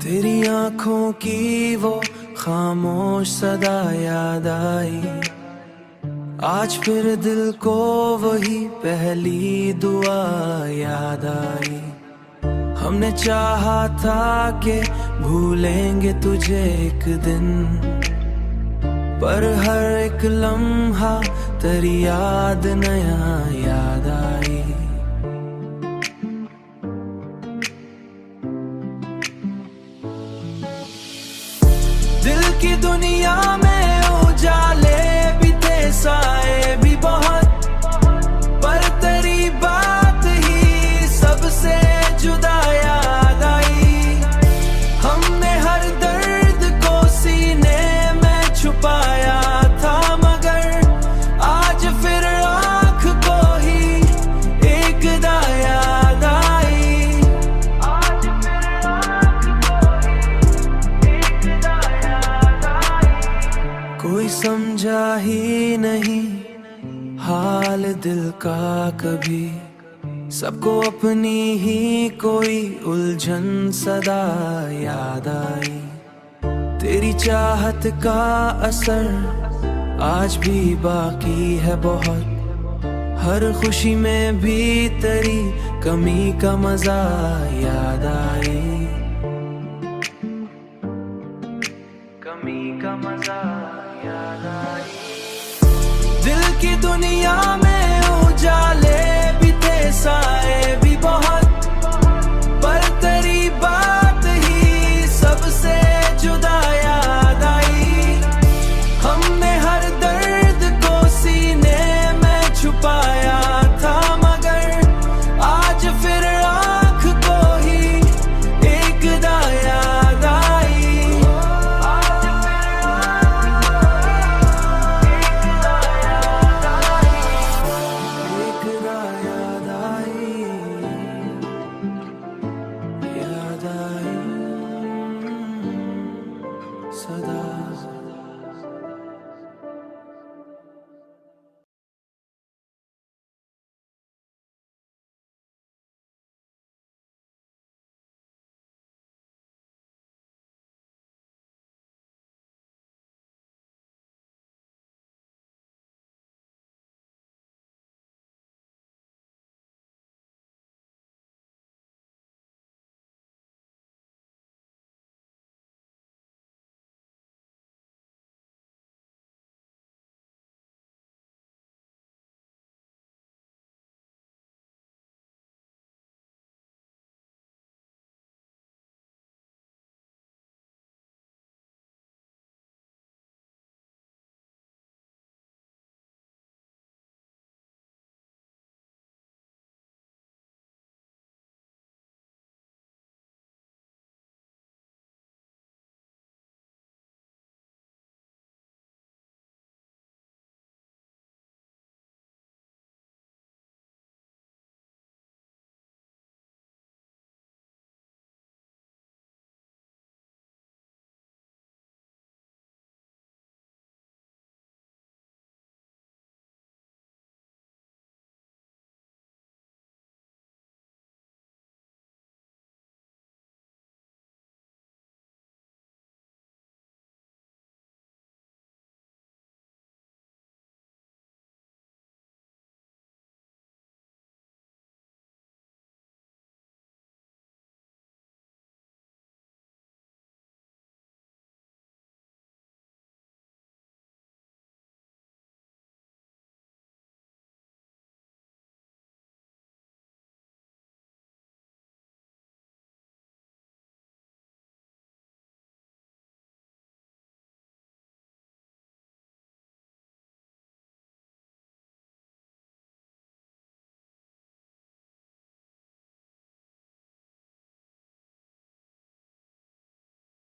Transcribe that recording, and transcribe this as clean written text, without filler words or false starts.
तेरी आंखों की वो खामोश सदा याद आई। आज फिर दिल को वही पहली दुआ याद आई। हमने चाहा था कि भूलेंगे तुझे एक दिन, पर हर एक लम्हा तेरी याद नया याद आई। दिल की दुनिया में उजाले भी थे, साए भी बहुत, पर तेरी बात ही सबसे जुदा याद आई। हमने हर दर्द को सीने में छुपाया था, मगर आज फिर आँख को ही एक दा याद आई। आज फिर आँख को ही एक दा याद आई। कोई समझा ही नहीं हाल दिल का कभी, सबको अपनी ही कोई उलझन सदा याद आई। तेरी चाहत का असर आज भी बाकी है बहुत, हर खुशी में भी तेरी कमी का मजा याद आई। कमी का मजा याद आई। दिल की दुनिया में